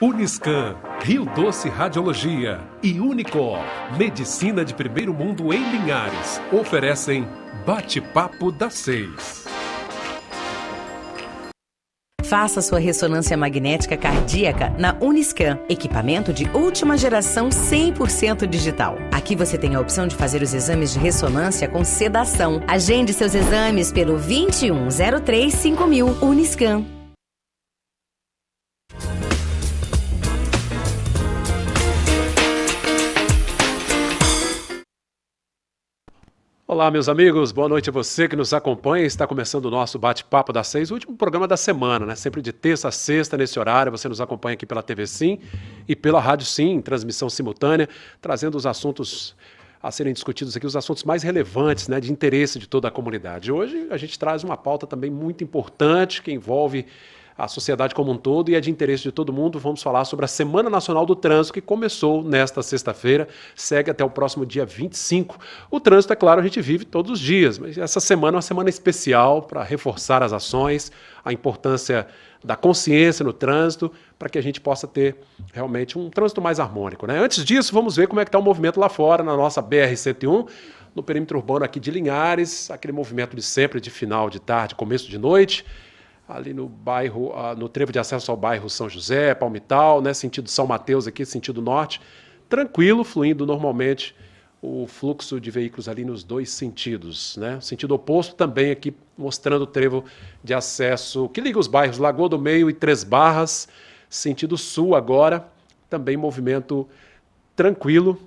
Uniscan, Rio Doce Radiologia e Unicor, Medicina de Primeiro Mundo em Linhares, oferecem Bate-Papo das 6. Faça sua ressonância magnética cardíaca na Uniscan, equipamento de última geração 100% digital. Aqui você tem a opção de fazer os exames de ressonância com sedação. Agende seus exames pelo 2103-5000 Uniscan. Olá, meus amigos, boa noite a você que nos acompanha. Está começando o nosso Bate-Papo das 6, o último programa da semana, né? Sempre de terça a sexta, nesse horário. Você nos acompanha aqui pela TV Sim e pela Rádio Sim, em transmissão simultânea, trazendo os assuntos a serem discutidos aqui, os assuntos mais relevantes, né, de interesse de toda a comunidade. Hoje a gente traz uma pauta também muito importante que envolve a sociedade como um todo e é de interesse de todo mundo. Vamos falar sobre a Semana Nacional do Trânsito, que começou nesta sexta-feira, segue até o próximo dia 25. O trânsito, é claro, a gente vive todos os dias, mas essa semana é uma semana especial para reforçar as ações, a importância da consciência no trânsito, para que a gente possa ter realmente um trânsito mais harmônico, né? Antes disso, vamos ver como é que está o movimento lá fora, na nossa BR-101, no perímetro urbano aqui de Linhares, aquele movimento de sempre, de final de tarde, começo de noite, ali no bairro, no trevo de acesso ao bairro São José, Palmital, né, sentido São Mateus aqui, sentido norte, tranquilo, fluindo normalmente o fluxo de veículos ali nos dois sentidos, né? Sentido oposto também aqui mostrando o trevo de acesso que liga os bairros Lagoa do Meio e Três Barras, sentido sul agora, também movimento tranquilo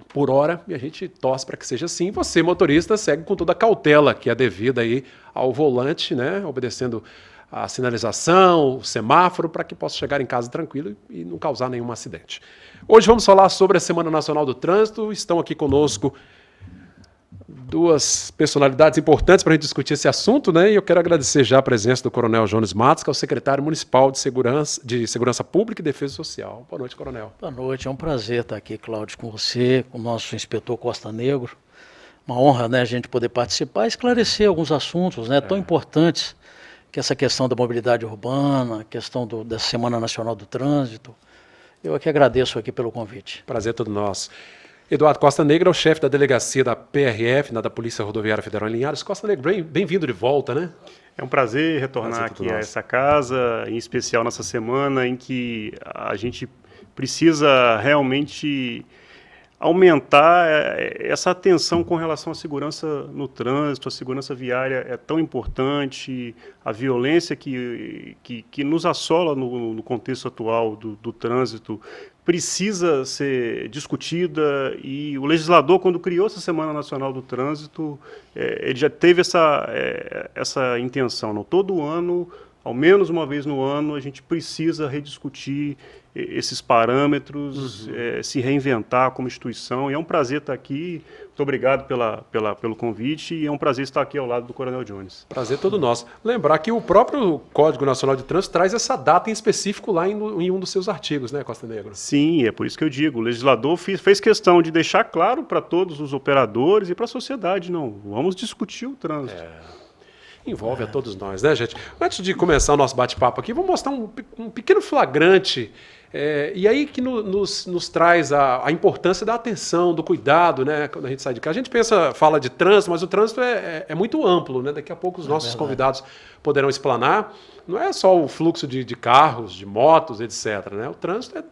por hora, e a gente torce para que seja assim. Você, motorista, segue com toda a cautela que é devida aí ao volante, né, obedecendo a sinalização, o semáforo, para que possa chegar em casa tranquilo e não causar nenhum acidente. Hoje vamos falar sobre a Semana Nacional do Trânsito. Estão aqui conosco duas personalidades importantes para a gente discutir esse assunto, né? E eu quero agradecer já a presença do Coronel Jones Matos, que é o secretário municipal de Segurança Pública e Defesa Social. Boa noite, Coronel. Boa noite, é um prazer estar aqui, Cláudio, com você, com o nosso inspetor Costa Negro. Uma honra, né, a gente poder participar e esclarecer alguns assuntos, né, tão importantes, que essa questão da mobilidade urbana, a questão da Semana Nacional do Trânsito. Eu aqui agradeço aqui pelo convite. Prazer é todo nosso. Eduardo Costa Negro é o chefe da delegacia da PRF, da Polícia Rodoviária Federal em Linhares. Costa Negro, bem-vindo de volta, né? É um prazer retornar aqui a essa casa, em especial nessa semana em que a gente precisa realmente aumentar essa atenção com relação à segurança no trânsito. A segurança viária é tão importante, a violência que nos assola no contexto atual do trânsito precisa ser discutida, e o legislador, quando criou essa Semana Nacional do Trânsito, ele já teve essa intenção. Não? Todo ano, ao menos uma vez no ano, a gente precisa rediscutir esses parâmetros, se reinventar como instituição, e é um prazer estar aqui. Muito obrigado pelo convite, e é um prazer estar aqui ao lado do Coronel Jones. Prazer todo nosso. Lembrar que o próprio Código Nacional de Trânsito traz essa data em específico lá em um dos seus artigos, né, Costa Negro? Sim, é por isso que eu digo, o legislador fez questão de deixar claro para todos os operadores e para a sociedade, não, vamos discutir o trânsito. Envolve a todos nós, né, gente? Antes de começar o nosso bate-papo aqui, vou mostrar um pequeno flagrante, e aí que nos traz a importância da atenção, do cuidado, né, quando a gente sai de casa. A gente fala de trânsito, mas o trânsito é muito amplo, né? Daqui a pouco os nossos convidados poderão explanar. Não é só o fluxo de carros, de motos, etc., né? O trânsito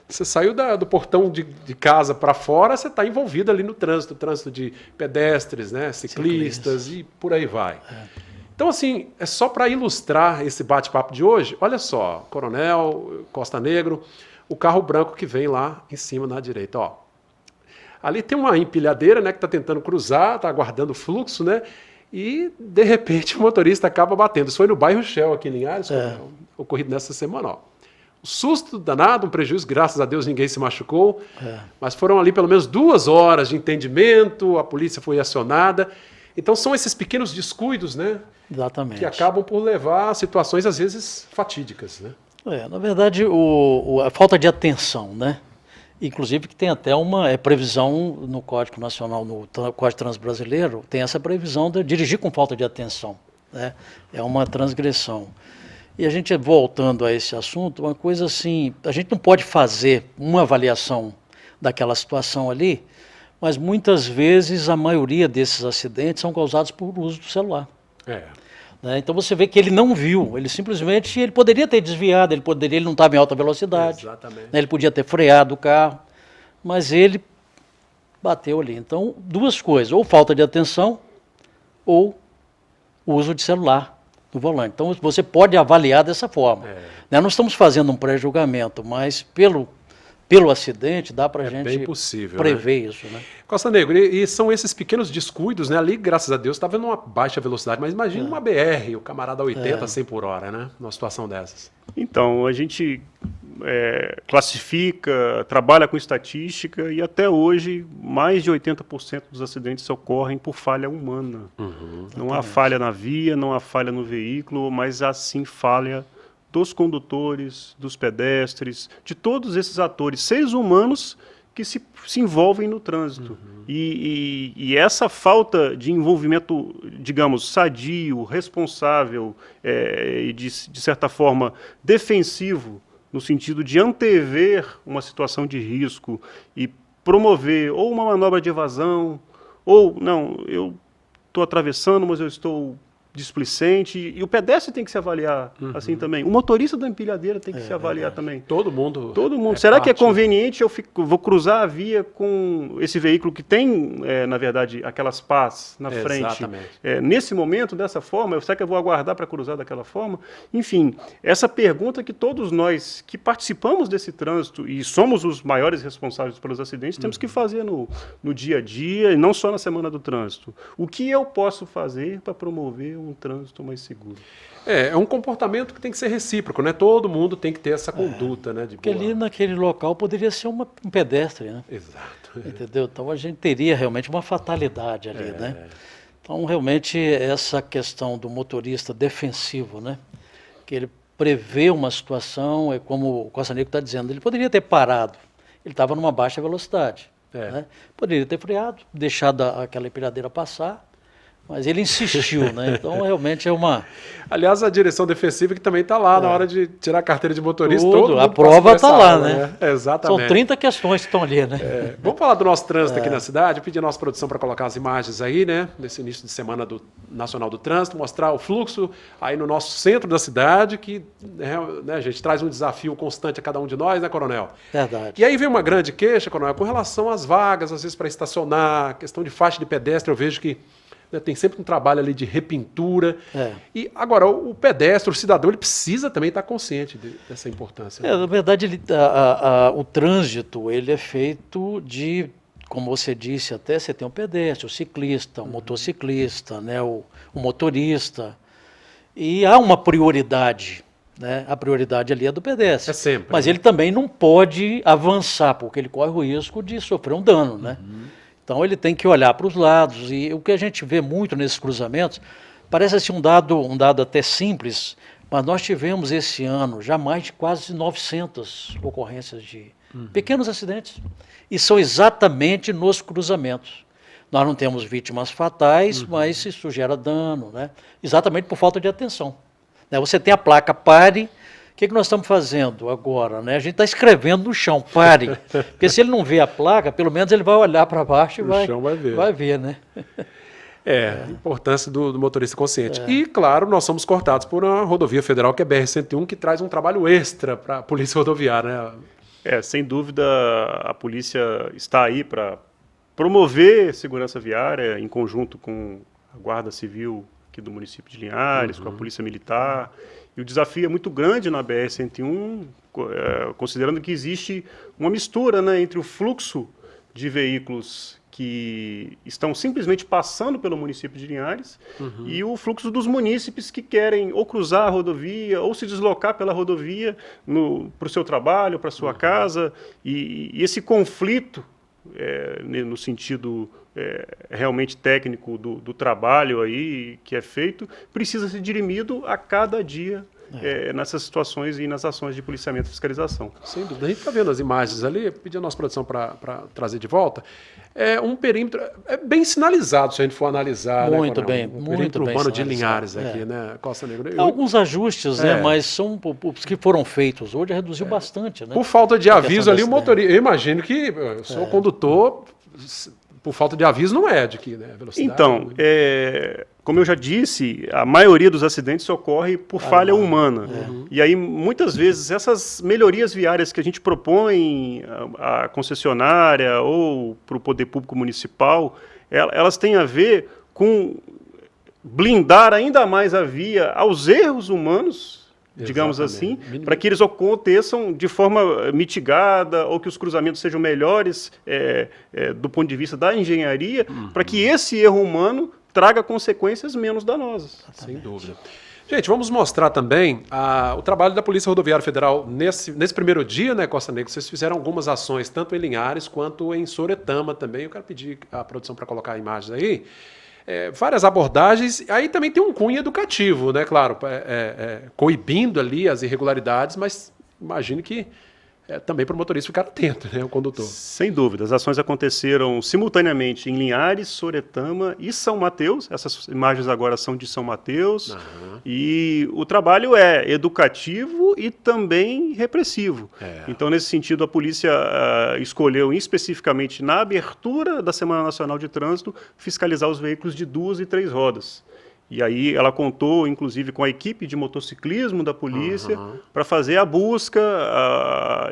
você saiu do portão de casa para fora, você está envolvido ali no trânsito de pedestres, né, ciclistas e por aí vai. Então, assim, é só para ilustrar esse bate-papo de hoje. Olha só, Coronel, Costa Negro, o carro branco que vem lá em cima na direita, ó. Ali tem uma empilhadeira, né, que está tentando cruzar, está aguardando o fluxo, né? E, de repente, o motorista acaba batendo. Isso foi no bairro Shell, aqui em Linhares, ocorrido nessa semana, ó. Um susto danado, um prejuízo, graças a Deus ninguém se machucou, mas foram ali pelo menos 2 horas de entendimento, a polícia foi acionada. Então são esses pequenos descuidos, né? Exatamente. Que acabam por levar a situações, às vezes, fatídicas, né? Na verdade, a falta de atenção, né? Inclusive que tem até uma previsão no Código Nacional, no Código Trânsito Brasileiro, tem essa previsão de dirigir com falta de atenção, né? É uma transgressão. E a gente, voltando a esse assunto, uma coisa assim, a gente não pode fazer uma avaliação daquela situação ali, mas muitas vezes a maioria desses acidentes são causados por uso do celular. Né? Então você vê que ele não viu, ele simplesmente, ele poderia ter desviado, ele não estava em alta velocidade, né? Ele podia ter freado o carro, mas ele bateu ali. Então, duas coisas, ou falta de atenção, ou uso de celular no volante. Então, você pode avaliar dessa forma. Né? Não estamos fazendo um pré-julgamento, mas pelo acidente dá para a gente prever, né? Isso. Né? Costa Negro, e são esses pequenos descuidos, né? Ali, graças a Deus, estava numa baixa velocidade, mas imagina uma BR, o camarada a 80, 100 por hora, né? Numa situação dessas. Então, a gente classifica, trabalha com estatística e até hoje mais de 80% dos acidentes ocorrem por falha humana. Não há falha na via, não há falha no veículo, mas há sim falha dos condutores, dos pedestres, de todos esses atores, seres humanos que se envolvem no trânsito. E essa falta de envolvimento, digamos, sadio, responsável e, de certa forma, defensivo, no sentido de antever uma situação de risco e promover ou uma manobra de evasão, ou, não, eu estou atravessando, mas eu estou displicente, e o pedestre tem que se avaliar assim também. O motorista da empilhadeira tem que se avaliar também. Todo mundo. Será que é conveniente vou cruzar a via com esse veículo que tem, na verdade, aquelas pás na frente? Nesse momento, dessa forma, será que eu vou aguardar para cruzar daquela forma? Enfim, essa pergunta que todos nós que participamos desse trânsito e somos os maiores responsáveis pelos acidentes, temos que fazer no dia a dia e não só na semana do trânsito. O que eu posso fazer para promover um trânsito mais seguro? É um comportamento que tem que ser recíproco, né? Todo mundo tem que ter essa conduta, né? Porque ali naquele local poderia ser um pedestre, né? Exato. Entendeu? Então a gente teria realmente uma fatalidade ali, né? Então realmente essa questão do motorista defensivo, né? Que ele prevê uma situação, é como o Costa Negro está dizendo, ele poderia ter parado, ele estava numa baixa velocidade, né? Poderia ter freado, deixado aquela empilhadeira passar, mas ele insistiu, né? Então realmente é uma... Aliás, a direção defensiva que também está lá na hora de tirar a carteira de motorista. Tudo, a prova está lá, né? Exatamente. São 30 questões que estão ali, né? Vamos falar do nosso trânsito aqui na cidade, pedir a nossa produção para colocar as imagens aí, né? Nesse início de semana do Nacional do Trânsito, mostrar o fluxo aí no nosso centro da cidade, que, né, gente, traz um desafio constante a cada um de nós, né, Coronel? Verdade. E aí vem uma grande queixa, Coronel, com relação às vagas, às vezes para estacionar, questão de faixa de pedestre, eu vejo que tem sempre um trabalho ali de repintura. E agora, o pedestre, o cidadão, ele precisa também estar consciente dessa importância. Né? Na verdade, o trânsito ele é feito de, como você disse, até você tem o pedestre, o ciclista, o motociclista, né, o motorista. E há uma prioridade, né? A prioridade ali é do pedestre. Sempre. Mas ele também não pode avançar, porque ele corre o risco de sofrer um dano, né? Então ele tem que olhar para os lados, e o que a gente vê muito nesses cruzamentos, parece assim um dado até simples, mas nós tivemos esse ano já mais de quase 900 ocorrências de pequenos acidentes, e são exatamente nos cruzamentos. Nós não temos vítimas fatais, mas isso gera dano, né? Exatamente por falta de atenção. Né? Você tem a placa pare. O que nós estamos fazendo agora? Né? A gente está escrevendo no chão, pare. Porque se ele não vê a placa, pelo menos ele vai olhar para baixo e vai ver, né? A importância do motorista consciente. E, claro, nós somos cortados por uma rodovia federal, que é BR-101, que traz um trabalho extra para a Polícia Rodoviária, né? Sem dúvida, a polícia está aí para promover segurança viária, em conjunto com a Guarda Civil aqui do município de Linhares, com a Polícia Militar. E o desafio é muito grande na BR-101, considerando que existe uma mistura, né, entre o fluxo de veículos que estão simplesmente passando pelo município de Linhares e o fluxo dos munícipes que querem ou cruzar a rodovia ou se deslocar pela rodovia para o seu trabalho, para a sua casa. E esse conflito, no sentido realmente técnico do trabalho aí que é feito, precisa ser dirimido a cada dia nessas situações e nas ações de policiamento e fiscalização. Sem dúvida. A gente está vendo as imagens ali, pedi a nossa produção para trazer de volta. É um perímetro bem sinalizado, se a gente for analisar. Muito né, bem, o perímetro bem urbano de sinalizado. Linhares aqui, né, Costa Negra. Alguns ajustes, né, mas são os que foram feitos hoje reduziu bastante. Né? Por falta de aviso ali, o motorista... Eu imagino que eu sou condutor... Por falta de aviso não é de que, né? Velocidade. Então, como eu já disse, a maioria dos acidentes ocorre por falha humana. E aí, muitas vezes, essas melhorias viárias que a gente propõe à concessionária ou para o poder público municipal, elas têm a ver com blindar ainda mais a via aos erros humanos, digamos assim, para que eles aconteçam de forma mitigada ou que os cruzamentos sejam melhores do ponto de vista da engenharia, para que esse erro humano traga consequências menos danosas. Sem dúvida. Gente, vamos mostrar também o trabalho da Polícia Rodoviária Federal nesse primeiro dia, né, Costa Negra? Vocês fizeram algumas ações, tanto em Linhares quanto em Soretama também. Eu quero pedir a produção para colocar imagens aí. Várias abordagens, aí também tem um cunho educativo, né, claro, coibindo ali as irregularidades, mas imagino que também para o motorista ficar atento, né, o condutor. Sem dúvida, as ações aconteceram simultaneamente em Linhares, Soretama e São Mateus. Essas imagens agora são de São Mateus. E o trabalho é educativo e também repressivo. Então, nesse sentido, a polícia escolheu especificamente na abertura da Semana Nacional de Trânsito fiscalizar os veículos de 2 e 3 rodas. E aí ela contou, inclusive, com a equipe de motociclismo da polícia para fazer a busca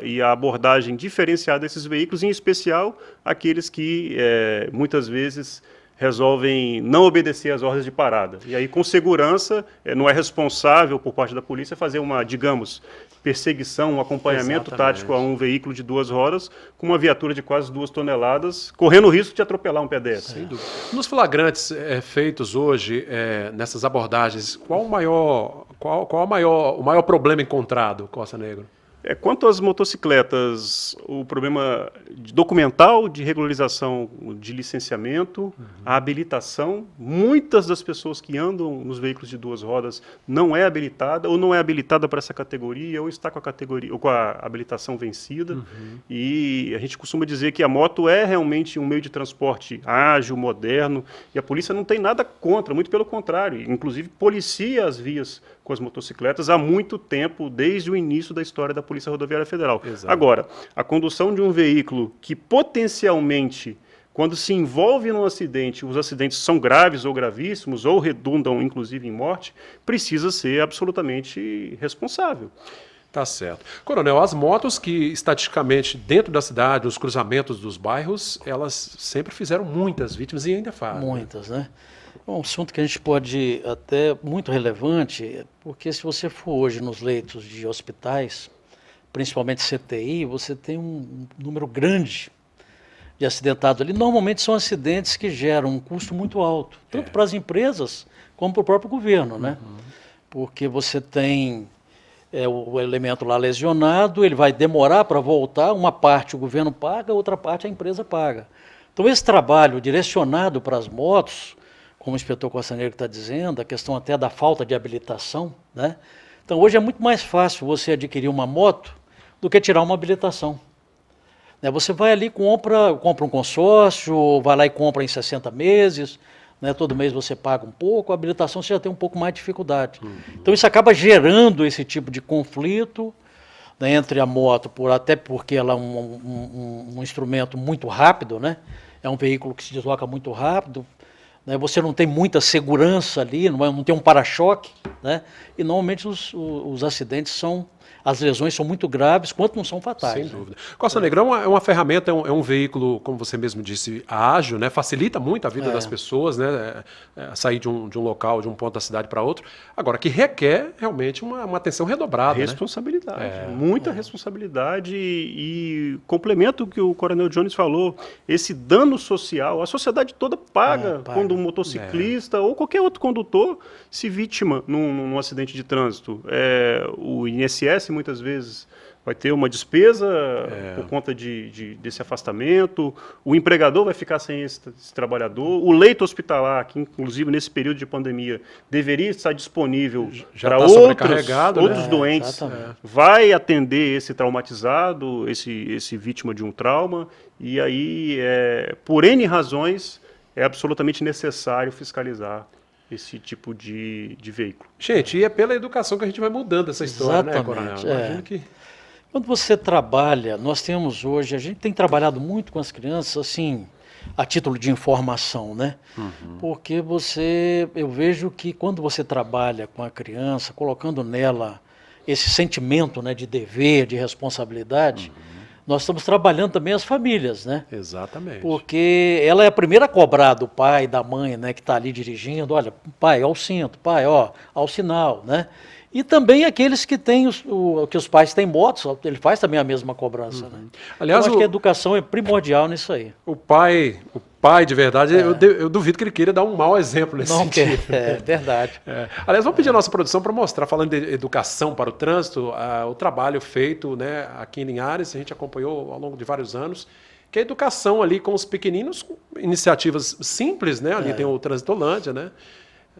e a abordagem diferenciada desses veículos, em especial aqueles que muitas vezes resolvem não obedecer às ordens de parada. E aí, com segurança, não é responsável por parte da polícia fazer uma, digamos, perseguição, um acompanhamento tático a um veículo de 2 rodas com uma viatura de quase 2 toneladas, correndo o risco de atropelar um pedestre. Sem dúvida. Nos flagrantes feitos hoje, nessas abordagens, qual o maior problema encontrado, Costa Negra? Quanto às motocicletas, o problema documental de regularização de licenciamento, a habilitação, muitas das pessoas que andam nos veículos de 2 rodas não é habilitada ou não é habilitada para essa categoria ou está com a categoria ou com a habilitação vencida. E a gente costuma dizer que a moto é realmente um meio de transporte ágil, moderno, e a polícia não tem nada contra, muito pelo contrário, inclusive policia as vias com as motocicletas há muito tempo, desde o início da história da Polícia Rodoviária Federal. Exato. Agora, a condução de um veículo que potencialmente, quando se envolve num acidente, os acidentes são graves ou gravíssimos, ou redundam inclusive em morte, precisa ser absolutamente responsável. Tá certo. Coronel, as motos que, estatisticamente, dentro da cidade, nos cruzamentos dos bairros, elas sempre fizeram muitas vítimas e ainda fazem. Muitas, né? É um assunto que a gente pode, até muito relevante, porque se você for hoje nos leitos de hospitais, principalmente CTI, você tem um número grande de acidentados ali. Normalmente são acidentes que geram um custo muito alto, tanto para as empresas como para o próprio governo, né? Porque você tem o elemento lá lesionado, ele vai demorar para voltar, uma parte o governo paga, outra parte a empresa paga. Então esse trabalho direcionado para as motos, como o inspetor Costa Negra está dizendo, a questão até da falta de habilitação, né? Então hoje é muito mais fácil você adquirir uma moto do que tirar uma habilitação. Você vai ali, compra um consórcio, vai lá e compra em 60 meses, né? Todo mês você paga um pouco, a habilitação você já tem um pouco mais de dificuldade. Então isso acaba gerando esse tipo de conflito, né, entre a moto, até porque ela é um instrumento muito rápido, né? É um veículo que se desloca muito rápido, né? Você não tem muita segurança ali, não tem um para-choque, né? E normalmente os acidentes as lesões são muito graves, quanto não são fatais. Sem dúvida. Costa Negra é uma ferramenta, é um veículo, como você mesmo disse, ágil, né? Facilita muito a vida das pessoas, né? Sair de um local, de um ponto da cidade para outro. Agora, que requer realmente uma atenção redobrada. Responsabilidade, muita responsabilidade e complemento o que o Coronel Jones falou, esse dano social, a sociedade toda paga quando um motociclista ou qualquer outro condutor se vítima num acidente de trânsito. O INSS muitas vezes vai ter uma despesa por conta desse afastamento, o empregador vai ficar sem esse trabalhador, o leito hospitalar, que inclusive nesse período de pandemia deveria estar disponível para outros doentes, vai atender esse traumatizado, esse vítima de um trauma, e aí, por N razões, é absolutamente necessário fiscalizar esse tipo de veículo. Gente, e é pela educação que a gente vai mudando essa história, né, Coronel? Imagino que... Quando você trabalha, nós temos hoje, a gente tem trabalhado muito com as crianças, assim, a título de informação, né? Porque eu vejo que quando você trabalha com a criança, colocando nela esse sentimento, né, de dever, de responsabilidade, nós estamos trabalhando também as famílias, né? Exatamente. Porque ela é a primeira a cobrar do pai, da mãe, né, que está ali dirigindo, olha, pai, ao cinto, pai, ao sinal, né? E também aqueles que têm que os pais têm motos, ele faz também a mesma cobrança. Né? Aliás, eu acho que a educação é primordial nisso aí. O pai de verdade, eu duvido que ele queira dar um mau exemplo nesse sentido. É verdade. Aliás, vamos pedir a nossa produção para mostrar, falando de educação para o trânsito, o trabalho feito, né, aqui em Linhares, a gente acompanhou ao longo de vários anos, que é a educação ali com os pequeninos, iniciativas simples, né? Ali tem o Transitolândia, né?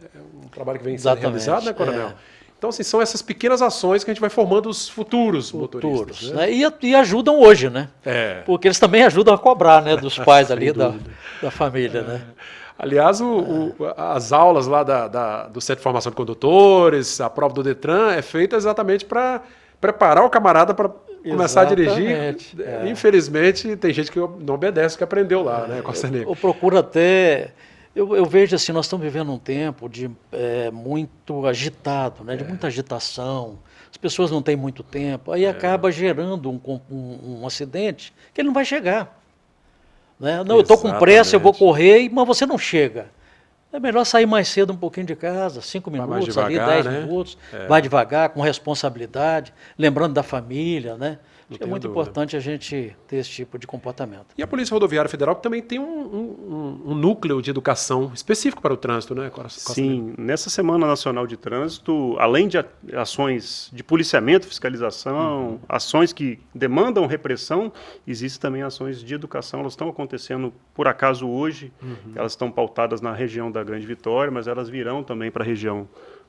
É um trabalho que vem sendo realizado, né, Coronel? Então, assim, são essas pequenas ações que a gente vai formando os futuros motoristas. Né? E ajudam hoje, né? Porque eles também ajudam a cobrar, né, dos pais ali, da família, né? Aliás, as aulas lá do Centro de Formação de Condutores, a prova do Detran é feita exatamente para preparar o camarada para começar a dirigir. Infelizmente, tem gente que não obedece o que aprendeu lá, né, Costa Negra? Eu procuro até... Eu vejo assim, nós estamos vivendo um tempo de muito agitado, né? De muita agitação, as pessoas não têm muito tempo, aí acaba gerando um acidente que ele não vai chegar. Né? Não, eu estou com pressa, eu vou correr, mas você não chega. É melhor sair mais cedo um pouquinho de casa, 5 minutos, devagar, ali 10 minutos, vai devagar, com responsabilidade, lembrando da família, né? Acho que é muito importante a gente ter esse tipo de comportamento. E a Polícia Rodoviária Federal também tem um núcleo de educação específico para o trânsito, né? Sim, nessa Semana Nacional de Trânsito, além de ações de policiamento, fiscalização, ações que demandam repressão, existem também ações de educação. Elas estão acontecendo, por acaso, hoje. Elas estão pautadas na região da Grande Vitória, mas elas virão também para a região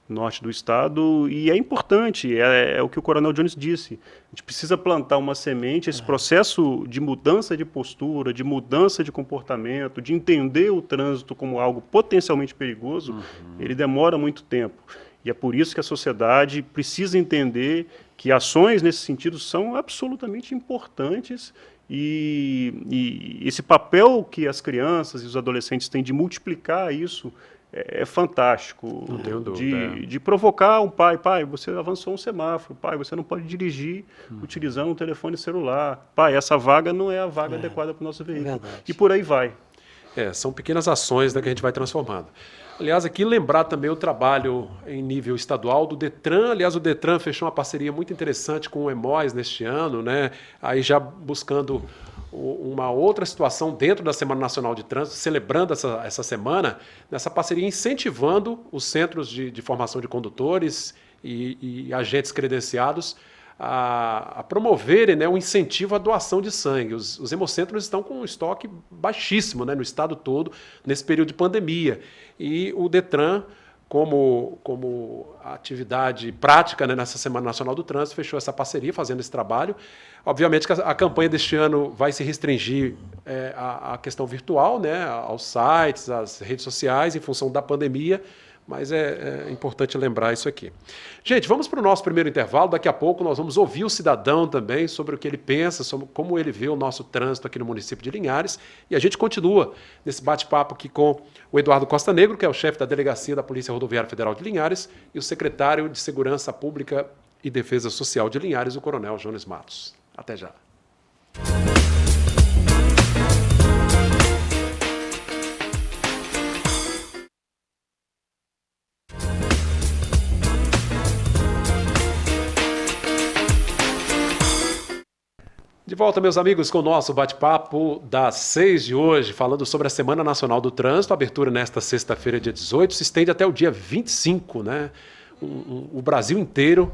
norte do estado, e é importante, é o que o Coronel Jones disse, a gente precisa plantar uma semente, esse processo de mudança de postura, de mudança de comportamento, de entender o trânsito como algo potencialmente perigoso, ele demora muito tempo, e é por isso que a sociedade precisa entender que ações nesse sentido são absolutamente importantes, e esse papel que as crianças e os adolescentes têm de multiplicar isso é fantástico, não tenho dúvida, de provocar um pai, você avançou um semáforo, pai, você não pode dirigir utilizando um telefone celular, pai, essa vaga não é a vaga adequada para o nosso veículo, e por aí vai. São pequenas ações, né, que a gente vai transformando. Aliás, aqui lembrar também o trabalho em nível estadual do Detran. Aliás, o Detran fechou uma parceria muito interessante com o EMOS neste ano, né? Aí já buscando uma outra situação dentro da Semana Nacional de Trânsito, celebrando essa semana, nessa parceria incentivando os centros de formação de condutores e agentes credenciados a promoverem, né, um incentivo à doação de sangue. Os hemocentros estão com um estoque baixíssimo, né, no estado todo, nesse período de pandemia. E o Detran, como atividade prática, né, nessa Semana Nacional do Trânsito, fechou essa parceria, fazendo esse trabalho. Obviamente que a campanha deste ano vai se restringir à questão virtual, né, aos sites, às redes sociais, em função da pandemia, mas é importante lembrar isso aqui. Gente, vamos para o nosso primeiro intervalo. Daqui a pouco nós vamos ouvir o cidadão também sobre o que ele pensa, sobre como ele vê o nosso trânsito aqui no município de Linhares. E a gente continua nesse bate-papo aqui com o Eduardo Costa Negro, que é o chefe da Delegacia da Polícia Rodoviária Federal de Linhares, e o secretário de Segurança Pública e Defesa Social de Linhares, o Coronel Jones Matos. Até já. De volta, meus amigos, com o nosso bate-papo das 6 de hoje, falando sobre a Semana Nacional do Trânsito. A abertura nesta sexta-feira, dia 18, se estende até o dia 25, né? O Brasil inteiro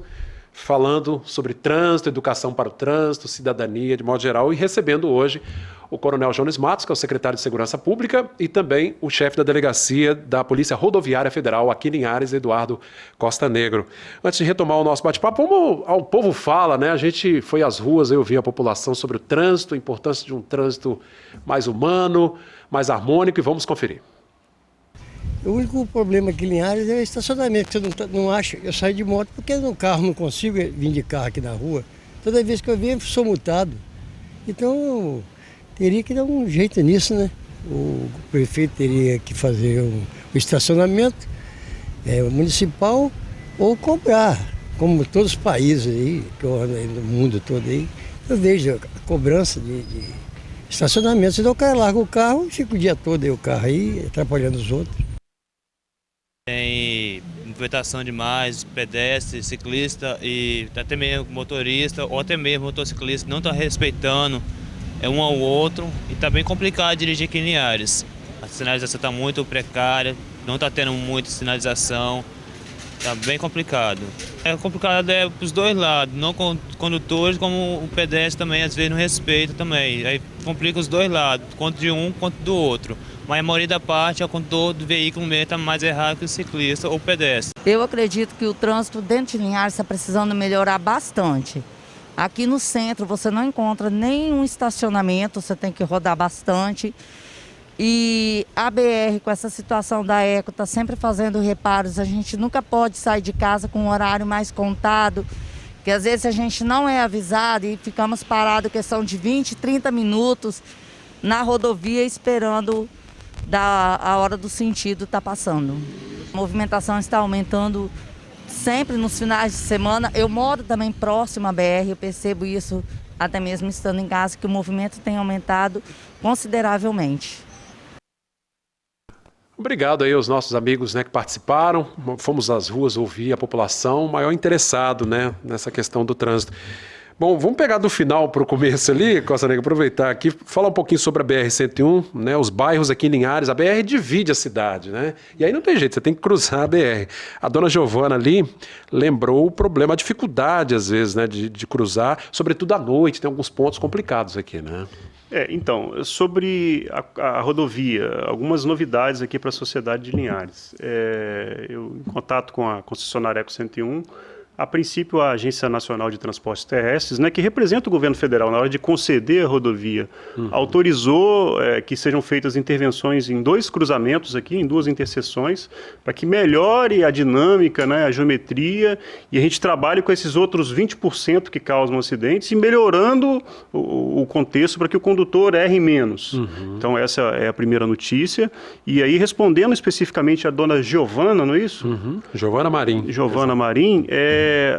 falando sobre trânsito, educação para o trânsito, cidadania de modo geral, e recebendo hoje o Coronel Jones Matos, que é o secretário de Segurança Pública, e também o chefe da delegacia da Polícia Rodoviária Federal aqui em Linhares, Eduardo Costa Negro. Antes de retomar o nosso bate-papo, como o povo fala, né? A gente foi às ruas, eu ouvi a população sobre o trânsito, a importância de um trânsito mais humano, mais harmônico, e vamos conferir. O único problema aqui em Linhares é o estacionamento, que você não acha. Eu saio de moto porque no carro não consigo vir de carro aqui na rua. Toda vez que eu venho, eu sou multado. Então, teria que dar um jeito nisso, né? O prefeito teria que fazer o estacionamento municipal ou cobrar, como todos os países aí, que eu ando aí no mundo todo aí. Eu vejo a cobrança de estacionamento. Senão o cara larga o carro e fica o dia todo aí o carro aí, atrapalhando os outros. Tem movimentação demais, pedestre, ciclista e até mesmo motorista ou até mesmo motociclista não está respeitando um ao outro e está bem complicado dirigir aqui em Linhares. A sinalização está muito precária, não está tendo muita sinalização, está bem complicado. É complicado para os dois lados, não com condutores como o pedestre também às vezes não respeita também. Aí complica os dois lados, quanto de um quanto do outro. Mas a maioria da parte, o condutor do veículo mesmo está mais errado que o ciclista ou o pedestre. Eu acredito que o trânsito dentro de Linhares está precisando melhorar bastante. Aqui no centro você não encontra nenhum estacionamento, você tem que rodar bastante. E a BR, com essa situação da Eco, está sempre fazendo reparos. A gente nunca pode sair de casa com um horário mais contado, que às vezes a gente não é avisado e ficamos parados questão de 20, 30 minutos na rodovia esperando a hora do sentido está passando. A movimentação está aumentando sempre nos finais de semana. Eu moro também próximo à BR, eu percebo isso até mesmo estando em casa, que o movimento tem aumentado consideravelmente. Obrigado aí aos nossos amigos, né, que participaram. Fomos às ruas ouvir a população, o maior interessado, né, nessa questão do trânsito. Bom, vamos pegar do final para o começo ali, Costa Negra, aproveitar aqui, falar um pouquinho sobre a BR-101, né, os bairros aqui em Linhares. A BR divide a cidade, né? E aí não tem jeito, você tem que cruzar a BR. A dona Giovana ali lembrou o problema, a dificuldade às vezes, né, de cruzar, sobretudo à noite, tem alguns pontos complicados aqui, né? Então, sobre a rodovia, algumas novidades aqui para a sociedade de Linhares. Eu, em contato com a concessionária Eco 101, a princípio, a Agência Nacional de Transportes Terrestres, né, que representa o governo federal na hora de conceder a rodovia, autorizou que sejam feitas intervenções em 2 cruzamentos aqui, em 2 interseções, para que melhore a dinâmica, né, a geometria, e a gente trabalhe com esses outros 20% que causam acidentes e melhorando o contexto para que o condutor erre menos. Então, essa é a primeira notícia. E aí, respondendo especificamente a dona Giovana, não é isso? Giovana Marim. Giovana Marim,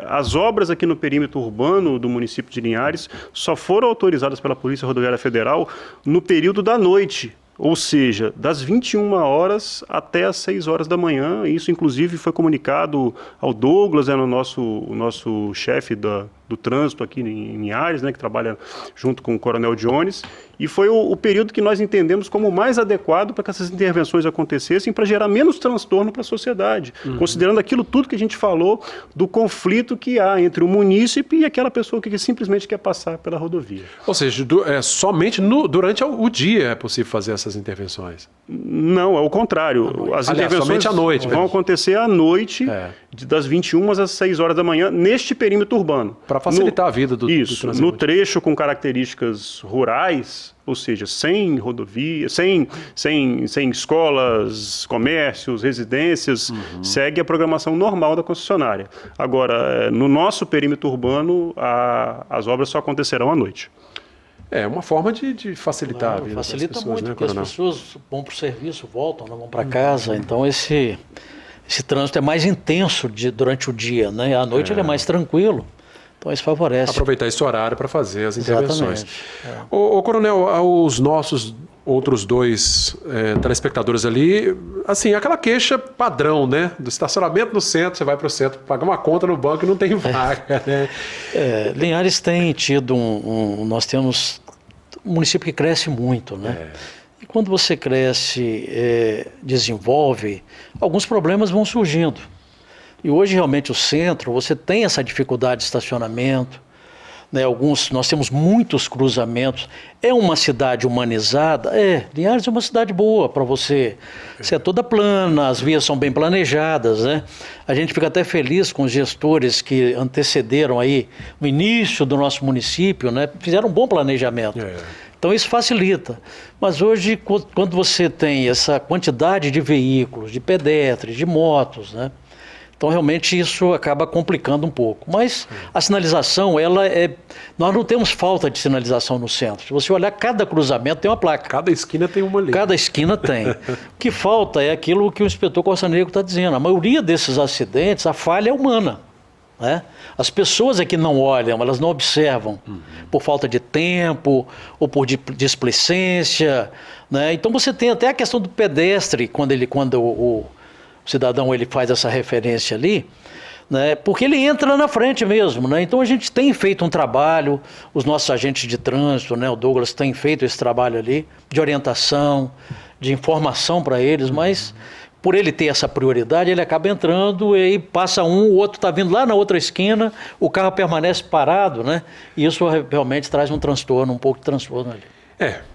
as obras aqui no perímetro urbano do município de Linhares só foram autorizadas pela Polícia Rodoviária Federal no período da noite, ou seja, das 21 horas até as 6 horas da manhã. Isso, inclusive, foi comunicado ao Douglas, o nosso chefe do trânsito aqui em Linhares, né, que trabalha junto com o Coronel Jones, e foi o período que nós entendemos como mais adequado para que essas intervenções acontecessem, para gerar menos transtorno para a sociedade, considerando aquilo tudo que a gente falou do conflito que há entre o munícipe e aquela pessoa que simplesmente quer passar pela rodovia. Ou seja, somente durante o dia é possível fazer essas intervenções? Não, é o contrário. As intervenções somente à noite, vão acontecer à noite, das 21 às 6 horas da manhã, neste perímetro urbano. Para facilitar a vida do transeunte. No trecho com características rurais, ou seja, sem rodovia, sem escolas, comércios, residências, segue a programação normal da concessionária. Agora, no nosso perímetro urbano, as obras só acontecerão à noite. É uma forma de facilitar a vida das pessoas. Facilita muito, né, porque as pessoas vão para o serviço, voltam, não vão para casa, então esse trânsito é mais intenso durante o dia, né? À noite ele é mais tranquilo. Então isso favorece. Aproveitar esse horário para fazer as intervenções. Ô, Coronel, os nossos outros 2 telespectadores ali, assim, aquela queixa padrão, né? Do estacionamento no centro, você vai para o centro, pagar uma conta no banco e não tem vaga, né? Linhares tem tido nós temos um município que cresce muito, né? E quando você cresce, desenvolve, alguns problemas vão surgindo. E hoje realmente o centro, você tem essa dificuldade de estacionamento, né? Nós temos muitos cruzamentos. É uma cidade humanizada? Linhares é uma cidade boa para você. Você é toda plana, as vias são bem planejadas, né? A gente fica até feliz com os gestores que antecederam aí o início do nosso município, né? Fizeram um bom planejamento. Então isso facilita. Mas hoje, quando você tem essa quantidade de veículos, de pedestres, de motos, né? Então, realmente, isso acaba complicando um pouco. Mas a sinalização, nós não temos falta de sinalização no centro. Se você olhar, cada cruzamento tem uma placa. Cada esquina tem uma ali. Cada esquina tem. O que falta é aquilo que o inspetor Costa Negro está dizendo. A maioria desses acidentes, a falha é humana, né? As pessoas é que não olham, elas não observam, por falta de tempo ou por displicência, né? Então, você tem até a questão do pedestre, quando o cidadão ele faz essa referência ali, né, porque ele entra na frente mesmo, né? Então a gente tem feito um trabalho, os nossos agentes de trânsito, né, o Douglas tem feito esse trabalho ali, de orientação, de informação para eles, mas por ele ter essa prioridade, ele acaba entrando e aí passa o outro está vindo lá na outra esquina, o carro permanece parado, né? E isso realmente traz um transtorno, um pouco de transtorno ali.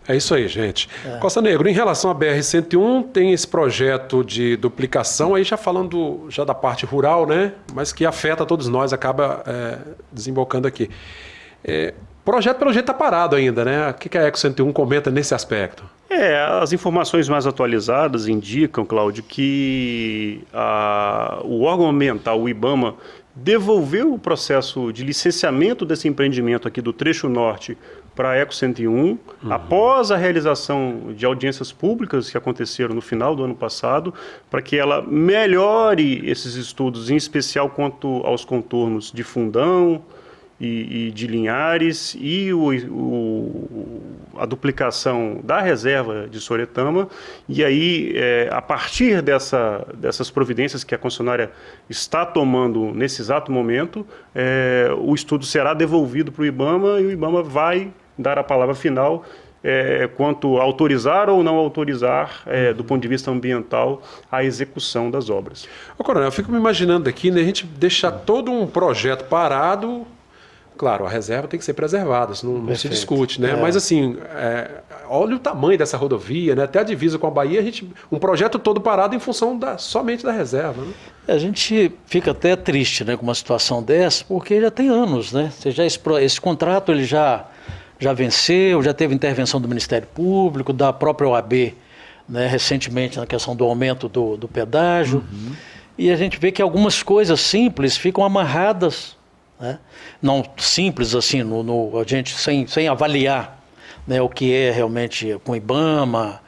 É isso aí, gente. Costa Negro, em relação à BR-101, tem esse projeto de duplicação, aí já falando já da parte rural, né? Mas que afeta todos nós, acaba desembocando aqui. Projeto, pelo jeito, está parado ainda, né? O que a Eco 101 comenta nesse aspecto? As informações mais atualizadas indicam, Cláudio, que o órgão ambiental, o IBAMA, devolveu o processo de licenciamento desse empreendimento aqui do trecho norte para a Eco 101, após a realização de audiências públicas que aconteceram no final do ano passado, para que ela melhore esses estudos, em especial quanto aos contornos de Fundão e de Linhares e a duplicação da reserva de Soretama. E aí, a partir dessas providências que a concessionária está tomando nesse exato momento, o estudo será devolvido para o IBAMA e o IBAMA vai dar a palavra final quanto a autorizar ou não autorizar, do ponto de vista ambiental, a execução das obras. Ô, Coronel, eu fico me imaginando aqui, né, a gente deixar todo um projeto parado. Claro, a reserva tem que ser preservada, isso não se discute, né? Mas assim, olha o tamanho dessa rodovia, né? Até a divisa com a Bahia, um projeto todo parado em função somente da reserva, né? A gente fica até triste, né, com uma situação dessa, porque já tem anos, né? Esse contrato ele já venceu, já teve intervenção do Ministério Público, da própria OAB, né, recentemente na questão do aumento do pedágio, e a gente vê que algumas coisas simples ficam amarradas, né? Não simples assim, a gente sem avaliar, né, o que é realmente com o IBAMA,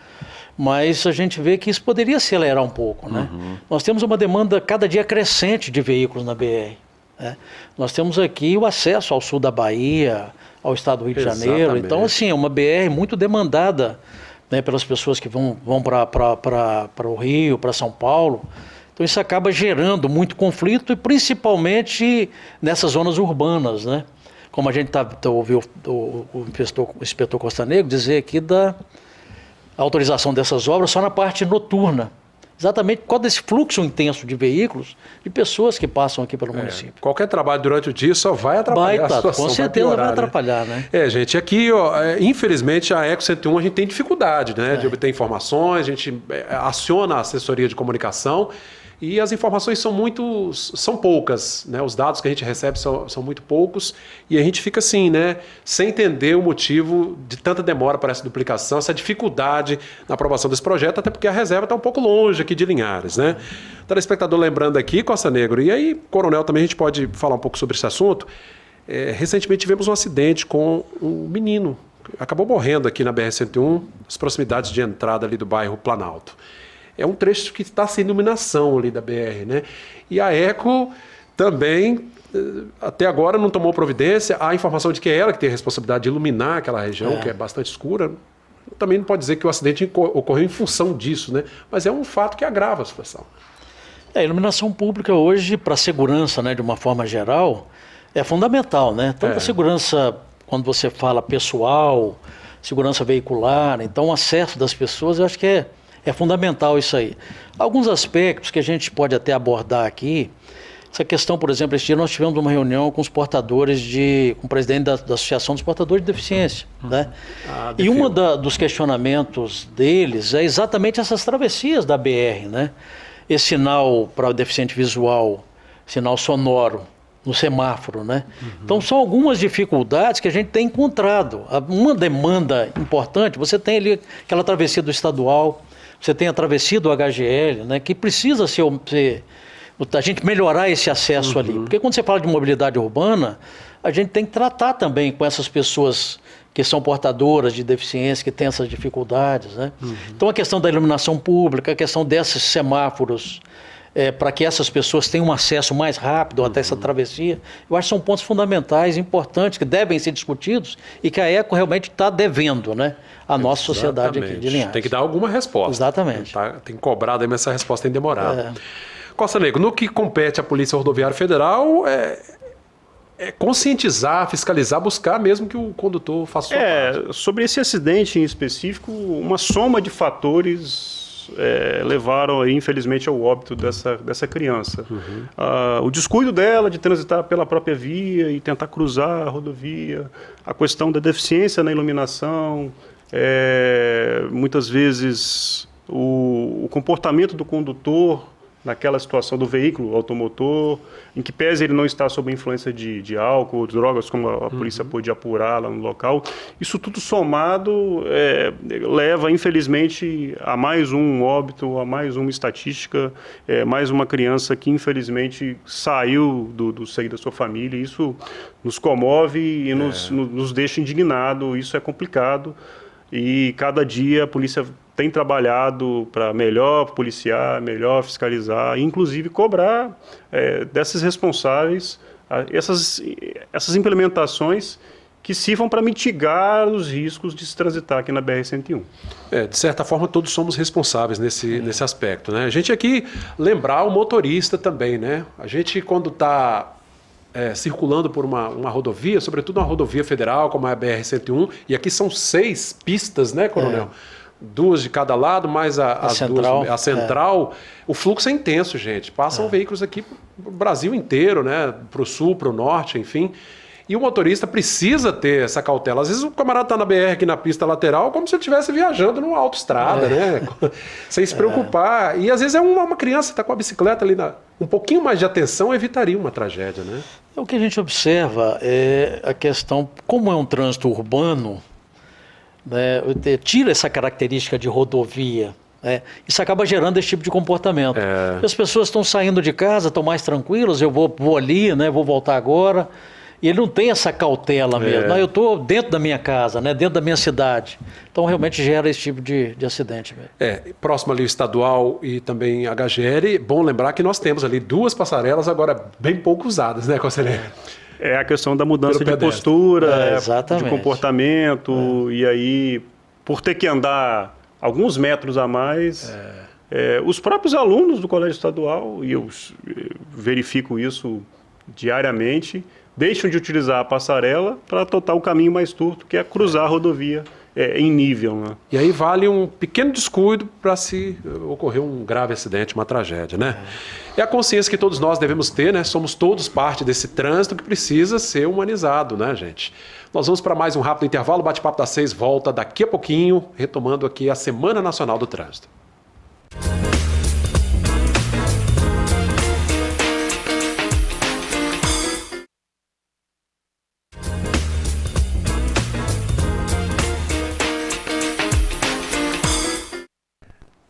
mas a gente vê que isso poderia acelerar um pouco, né? Nós temos uma demanda cada dia crescente de veículos na BR, né? Nós temos aqui o acesso ao sul da Bahia, ao estado do Rio de Janeiro, então assim, é uma BR muito demandada, né, pelas pessoas que vão para o Rio, para São Paulo. Então isso acaba gerando muito conflito, e principalmente nessas zonas urbanas, né? Como a gente ouviu o inspetor Costa Negro dizer aqui da autorização dessas obras só na parte noturna. Exatamente por causa desse fluxo intenso de veículos, de pessoas que passam aqui pelo município. Qualquer trabalho durante o dia só vai atrapalhar a situação. Com certeza vai atrapalhar, né? Gente, aqui, infelizmente, a Eco 101 a gente tem dificuldade, né, de obter informações, a gente aciona a assessoria de comunicação, e as informações são poucas, né? Os dados que a gente recebe são muito poucos, e a gente fica assim, né, sem entender o motivo de tanta demora para essa duplicação, essa dificuldade na aprovação desse projeto, até porque a reserva está um pouco longe aqui de Linhares, né? Telespectador lembrando aqui, Costa Negro, e aí, Coronel, também a gente pode falar um pouco sobre esse assunto. Recentemente tivemos um acidente com um menino, acabou morrendo aqui na BR-101, nas proximidades de entrada ali do bairro Planalto. É um trecho que está sem iluminação ali da BR, né? E a Eco também, até agora, não tomou providência. Há a informação de que é ela que tem a responsabilidade de iluminar aquela região, que é bastante escura. Também não pode dizer que o acidente ocorreu em função disso, né? Mas é um fato que agrava a situação. A iluminação pública hoje, para a segurança, né, de uma forma geral, é fundamental, né? Tanto a segurança, quando você fala pessoal, segurança veicular, então o acesso das pessoas, eu acho que é fundamental isso aí. Alguns aspectos que a gente pode até abordar aqui Essa questão, por exemplo, esse dia nós tivemos uma reunião com os portadores com o presidente da Associação dos Portadores de Deficiência, né? E dos questionamentos deles é exatamente essas travessias da BR, né? Esse sinal para o deficiente visual, sinal sonoro, no semáforo, né? Então são algumas dificuldades que a gente tem encontrado. Uma demanda importante, você tem ali aquela travessia do estadual, você tem a travessia do HGL, né? Que precisa a gente melhorar esse acesso ali. Porque quando você fala de mobilidade urbana, a gente tem que tratar também com essas pessoas que são portadoras de deficiência, que têm essas dificuldades, né? Então a questão da iluminação pública, a questão desses semáforos, para que essas pessoas tenham um acesso mais rápido até essa travessia, eu acho que são pontos fundamentais, importantes, que devem ser discutidos e que a ECO realmente está devendo, né, à nossa sociedade aqui de Linhares. Tem que dar alguma resposta. Exatamente. Tem cobrado, mas essa resposta tem demorado. Costa Negro, no que compete à Polícia Rodoviária Federal, conscientizar, fiscalizar, buscar mesmo que o condutor faça sua parte. Sobre esse acidente em específico, uma soma de fatores levaram, infelizmente, ao óbito dessa criança. O descuido dela de transitar pela própria via e tentar cruzar a rodovia, a questão da deficiência na iluminação, muitas vezes o comportamento do condutor naquela situação do veículo automotor, em que pese ele não está sob a influência de álcool ou drogas, como a polícia pôde apurar lá no local. Isso tudo somado leva, infelizmente, a mais um óbito, a mais uma estatística, mais uma criança que, infelizmente, saiu do seio da sua família. Isso nos comove e nos deixa indignados. Isso é complicado e cada dia a polícia tem trabalhado para melhor policiar, melhor fiscalizar, inclusive cobrar desses responsáveis essas implementações que sirvam para mitigar os riscos de se transitar aqui na BR-101. De certa forma, todos somos responsáveis nesse aspecto, né? A gente aqui lembrar o motorista também, né? A gente, quando está circulando por uma rodovia, sobretudo uma rodovia federal, como a BR-101, e aqui são 6 pistas, né, Coronel? 2 de cada lado, mais a central. O fluxo é intenso, gente. Passam veículos aqui para o Brasil inteiro, né? Para o sul, para o norte, enfim. E o motorista precisa ter essa cautela. Às vezes o camarada está na BR aqui na pista lateral, como se ele estivesse viajando numa autoestrada, né? Sem se preocupar. E às vezes uma criança que está com a bicicleta ali, um pouquinho mais de atenção evitaria uma tragédia, né? O que a gente observa é a questão, como é um trânsito urbano, né, tira essa característica de rodovia, isso acaba gerando esse tipo de comportamento. As pessoas estão saindo de casa, estão mais tranquilas, eu vou ali, né, vou voltar agora, e ele não tem essa cautela mesmo. Não, eu estou dentro da minha casa, né, dentro da minha cidade. Então realmente gera esse tipo de acidente. Próximo ali o estadual e também a HGL, bom lembrar que nós temos ali 2 passarelas agora bem pouco usadas, né, Conselheiro? É a questão da mudança de postura, de comportamento, e aí, por ter que andar alguns metros a mais, os próprios alunos do colégio estadual, e eu verifico isso diariamente, deixam de utilizar a passarela para adotar o caminho mais curto, que é cruzar a rodovia em nível, né? E aí vale um pequeno descuido para se ocorrer um grave acidente, uma tragédia, né? É a consciência que todos nós devemos ter, né? Somos todos parte desse trânsito que precisa ser humanizado, né, gente? Nós vamos para mais um rápido intervalo. O Bate-Papo das 6 volta daqui a pouquinho, retomando aqui a Semana Nacional do Trânsito.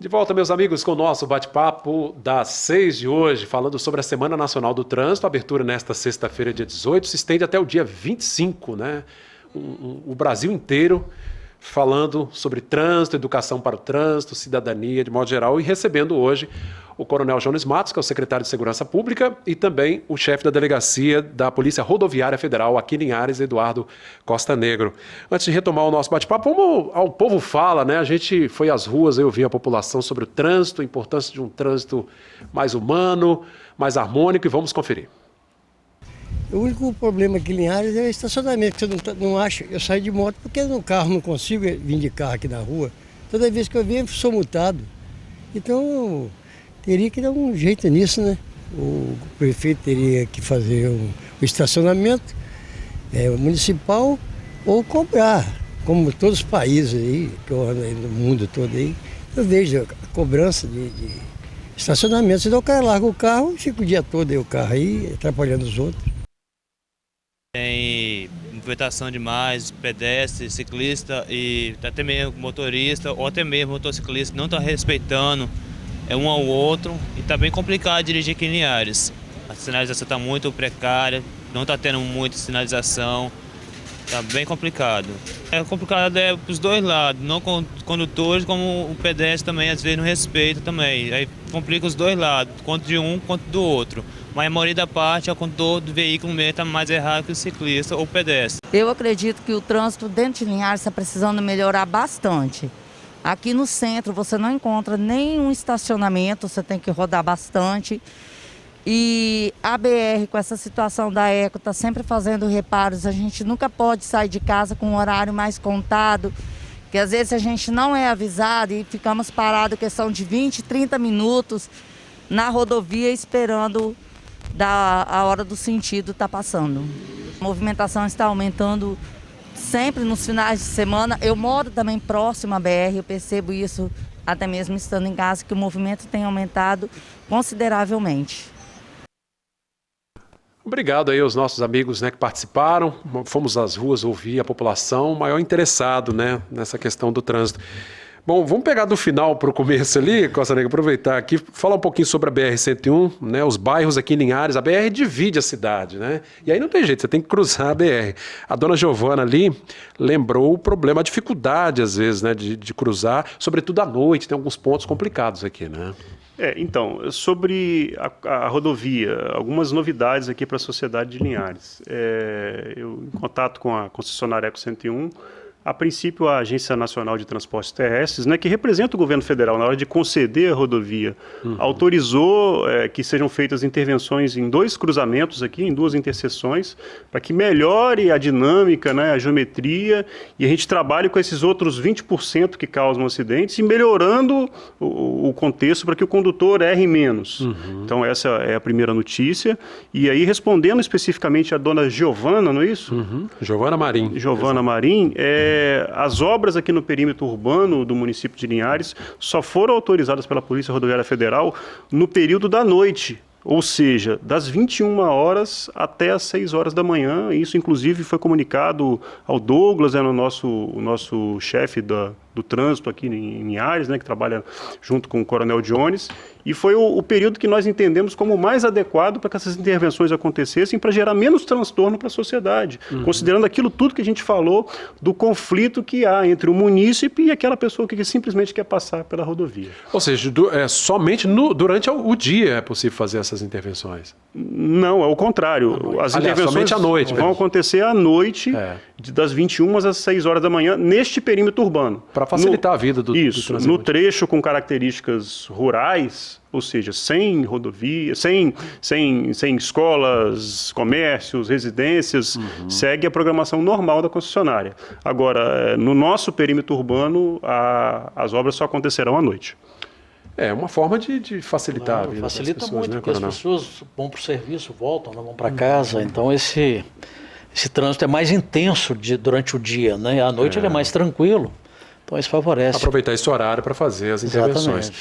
De volta, meus amigos, com o nosso bate-papo das 6 de hoje, falando sobre a Semana Nacional do Trânsito. A abertura nesta sexta-feira, dia 18, se estende até o dia 25, né? O Brasil inteiro falando sobre trânsito, educação para o trânsito, cidadania de modo geral, e recebendo hoje o Coronel Jones Matos, que é o secretário de Segurança Pública, e também o chefe da Delegacia da Polícia Rodoviária Federal aqui em Linhares, Eduardo Costa Negro. Antes de retomar o nosso bate-papo, como o povo fala, né? A gente foi às ruas, eu ouvi a população sobre o trânsito, a importância de um trânsito mais humano, mais harmônico, e vamos conferir. O único problema aqui em Linhares é o estacionamento, que você não acha. Eu saio de moto porque no carro não consigo vir de carro aqui na rua. Toda vez que eu venho, sou multado. Então, teria que dar um jeito nisso, né? o prefeito teria que fazer o estacionamento municipal ou cobrar, como todos os países aí, que eu ando aí no mundo todo aí, eu vejo a cobrança de estacionamento. Senão o cara larga o carro, fica o dia todo aí o carro aí, atrapalhando os outros. Tem movimentação demais, pedestre, ciclista e até mesmo motorista ou até mesmo motociclista não está respeitando um ao outro e está bem complicado dirigir aqui em Linhares. A sinalização está muito precária, não está tendo muita sinalização, está bem complicado. É complicado para os dois lados, não com condutores como o pedestre também às vezes não respeita também. Aí complica os dois lados, quanto de um quanto do outro. Mas a maioria da parte, o condutor do veículo mesmo está mais errado que o ciclista ou o pedestre. Eu acredito que o trânsito dentro de Linhares está precisando melhorar bastante. Aqui no centro você não encontra nenhum estacionamento, você tem que rodar bastante. E a BR, com essa situação da Eco, está sempre fazendo reparos. A gente nunca pode sair de casa com um horário mais contado, que às vezes a gente não é avisado e ficamos parados questão de 20, 30 minutos na rodovia esperando a hora do sentido está passando. A movimentação está aumentando sempre nos finais de semana. Eu moro também próximo à BR, eu percebo isso até mesmo estando em casa, que o movimento tem aumentado consideravelmente. Obrigado aí aos nossos amigos, né, que participaram. Fomos às ruas ouvir a população, o maior interessado, né, nessa questão do trânsito. Bom, vamos pegar do final para o começo ali, Costa Negra, aproveitar aqui, falar um pouquinho sobre a BR-101, né, os bairros aqui em Linhares. A BR divide a cidade, né? E aí não tem jeito, você tem que cruzar a BR. A dona Giovana ali lembrou o problema, a dificuldade às vezes, né, de cruzar, sobretudo à noite, tem alguns pontos complicados aqui, né? Então, sobre a rodovia, algumas novidades aqui para a sociedade de Linhares. Eu, em contato com a concessionária Eco 101, a princípio, a Agência Nacional de Transportes Terrestres, né, que representa o governo federal na hora de conceder a rodovia, autorizou que sejam feitas intervenções em 2 cruzamentos aqui, em 2 interseções, para que melhore a dinâmica, né, a geometria, e a gente trabalhe com esses outros 20% que causam acidentes e melhorando o contexto para que o condutor erre menos. Então, essa é a primeira notícia. E aí, respondendo especificamente a dona Giovana, não é isso? Giovana Marim. Giovana Marim, as obras aqui no perímetro urbano do município de Linhares só foram autorizadas pela Polícia Rodoviária Federal no período da noite, ou seja, das 21 horas até as 6 horas da manhã. Isso, inclusive, foi comunicado ao Douglas, o nosso chefe do trânsito aqui em Linhares, né, que trabalha junto com o Coronel Jones. E foi o período que nós entendemos como mais adequado para que essas intervenções acontecessem, para gerar menos transtorno para a sociedade, considerando aquilo tudo que a gente falou do conflito que há entre o munícipe e aquela pessoa que simplesmente quer passar pela rodovia. Ou seja, somente durante o dia é possível fazer essas intervenções? Não, é o contrário. As intervenções somente à noite vão acontecer à noite, das 21 às 6 horas da manhã, neste perímetro urbano. Para facilitar a vida do transeunte. No trecho com características rurais, ou seja, sem rodovia, sem escolas, comércios, residências, segue a programação normal da concessionária. Agora, no nosso perímetro urbano, as obras só acontecerão à noite. É uma forma de facilitar a vida das pessoas. Facilita muito, né, porque as pessoas vão para o serviço, voltam, não vão para casa. Então, esse trânsito é mais intenso durante o dia, né? À noite ele é mais tranquilo. Então isso favorece. Aproveitar esse horário para fazer as intervenções.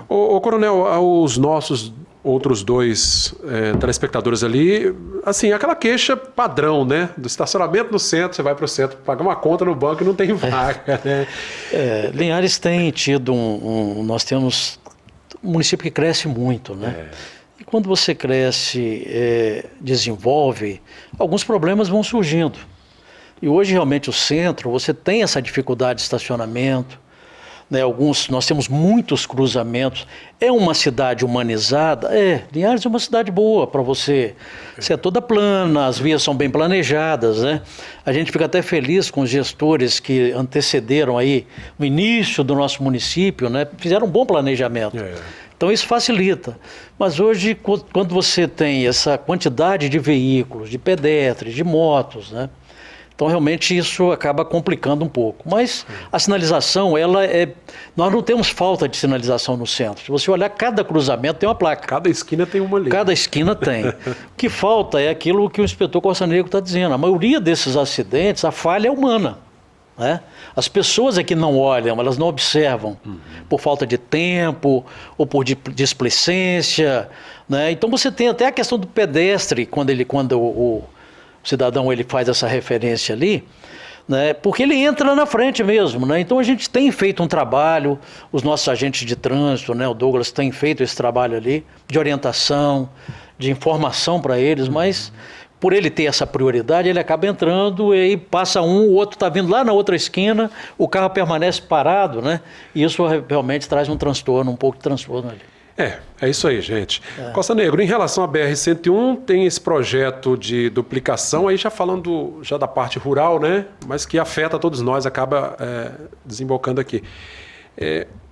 Ô, Coronel, os nossos outros 2 telespectadores ali, assim, aquela queixa padrão, né? Do estacionamento no centro, você vai para o centro, pagar uma conta no banco e não tem vaga, né? Linhares tem tido nós temos um município que cresce muito, né? E quando você cresce, desenvolve, alguns problemas vão surgindo. E hoje, realmente, o centro, você tem essa dificuldade de estacionamento, né? Nós temos muitos cruzamentos. É uma cidade humanizada? Linhares é uma cidade boa para você. Você é toda plana, as vias são bem planejadas, né? A gente fica até feliz com os gestores que antecederam aí o início do nosso município, né? Fizeram um bom planejamento. Então isso facilita. Mas hoje, quando você tem essa quantidade de veículos, de pedestres, de motos, né? Então, realmente, isso acaba complicando um pouco. Mas a sinalização, nós não temos falta de sinalização no centro. Se você olhar, cada cruzamento tem uma placa. Cada esquina tem uma ali. Cada esquina tem. O que falta é aquilo que o inspetor Costa Negro está dizendo. A maioria desses acidentes, a falha é humana. Né? As pessoas é que não olham, elas não observam, por falta de tempo ou por displicência. Né? Então, você tem até a questão do pedestre, quando o cidadão ele faz essa referência ali, né? Porque ele entra na frente mesmo. Né? Então a gente tem feito um trabalho, os nossos agentes de trânsito, né? O Douglas tem feito esse trabalho ali, de orientação, de informação para eles, mas por ele ter essa prioridade, ele acaba entrando e aí passa o outro está vindo lá na outra esquina, o carro permanece parado, né? E isso realmente traz um transtorno, um pouco de transtorno ali. É isso aí, gente. Costa Negro, em relação à BR-101, tem esse projeto de duplicação, aí já falando já da parte rural, né? Mas que afeta todos nós, acaba desembocando aqui.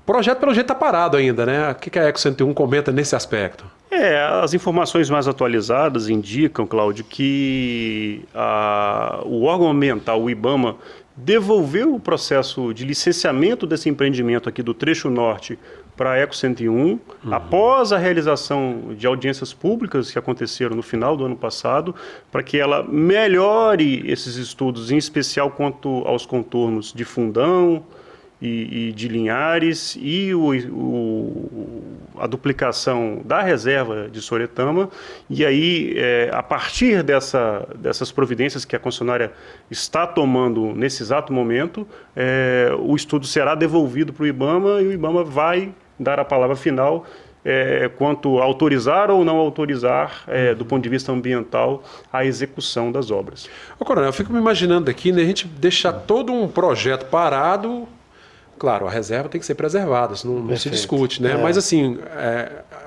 Projeto, pelo jeito, está parado ainda, né? O que a Eco 101 comenta nesse aspecto? As informações mais atualizadas indicam, Cláudio, que o órgão ambiental, o IBAMA, devolveu o processo de licenciamento desse empreendimento aqui do trecho norte para a Eco 101, após a realização de audiências públicas que aconteceram no final do ano passado, para que ela melhore esses estudos, em especial quanto aos contornos de Fundão e de Linhares e a duplicação da reserva de Soretama. E aí, a partir dessas providências que a concessionária está tomando nesse exato momento, o estudo será devolvido para o IBAMA e o IBAMA vai dar a palavra final quanto a autorizar ou não autorizar, do ponto de vista ambiental, a execução das obras. Ô, Coronel, eu fico me imaginando aqui, né, a gente deixar todo um projeto parado. Claro, a reserva tem que ser preservada, isso não se discute, né? Mas assim,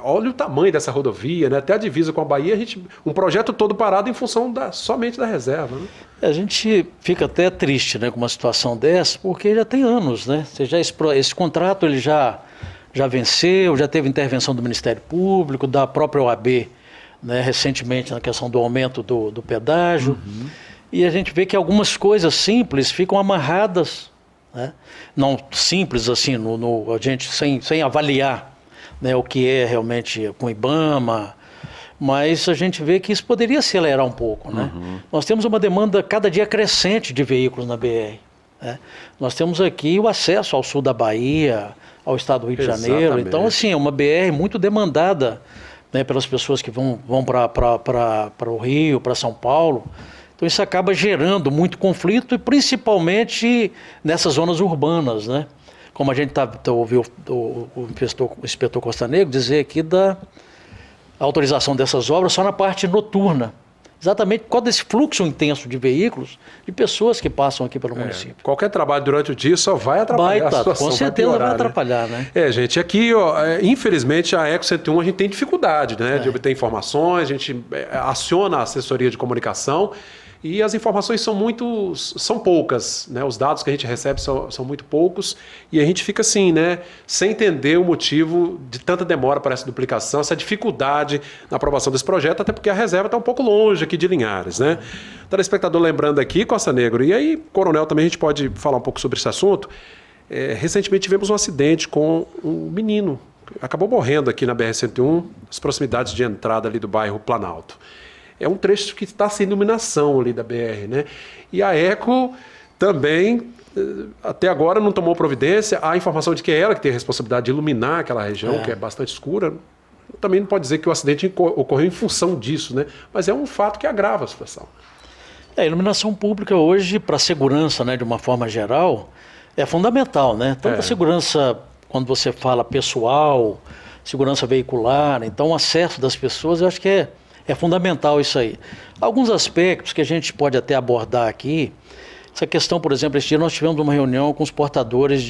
olha o tamanho dessa rodovia, né? Até a divisa com a Bahia, um projeto todo parado em função somente da reserva. Né? A gente fica até triste, né, com uma situação dessa, porque já tem anos, né? Esse contrato ele já venceu, já teve intervenção do Ministério Público, da própria OAB, né, recentemente na questão do aumento do pedágio. E a gente vê que algumas coisas simples ficam amarradas, né? Não simples assim, a gente sem avaliar, né, o que é realmente com o IBAMA, mas a gente vê que isso poderia acelerar um pouco. Né? Nós temos uma demanda cada dia crescente de veículos na BR. Né? Nós temos aqui o acesso ao sul da Bahia, ao estado do Rio de Janeiro, então assim, é uma BR muito demandada, né, pelas pessoas que vão para o Rio, para São Paulo. Então isso acaba gerando muito conflito, e principalmente nessas zonas urbanas, né? Como a gente ouviu o inspetor Costa Negro dizer aqui da autorização dessas obras só na parte noturna. Exatamente por causa desse fluxo intenso de veículos, de pessoas que passam aqui pelo município. Qualquer trabalho durante o dia só vai atrapalhar a situação. Com certeza vai atrapalhar, né? Gente, aqui, infelizmente, a Eco 101 a gente tem dificuldade, né, de obter informações, a gente aciona a assessoria de comunicação, e as informações são poucas, né? Os dados que a gente recebe são muito poucos, e a gente fica assim, né, sem entender o motivo de tanta demora para essa duplicação, essa dificuldade na aprovação desse projeto, até porque a reserva está um pouco longe aqui de Linhares, né? Telespectador lembrando aqui, Costa Negro, e aí, Coronel, também a gente pode falar um pouco sobre esse assunto. Recentemente tivemos um acidente com um menino, acabou morrendo aqui na BR-101, nas proximidades de entrada ali do bairro Planalto. É um trecho que está sem iluminação ali da BR, né? E a Eco também, até agora, não tomou providência. Há a informação de que é ela que tem a responsabilidade de iluminar aquela região, que é bastante escura. Também não pode dizer que o acidente ocorreu em função disso, né? Mas é um fato que agrava a situação. A iluminação pública hoje, para a segurança, né, de uma forma geral, é fundamental, né? Tanto a segurança, quando você fala pessoal, segurança veicular, então o acesso das pessoas, eu acho que é fundamental isso aí. Alguns aspectos que a gente pode até abordar aqui, essa questão, por exemplo, esse dia nós tivemos uma reunião com os portadores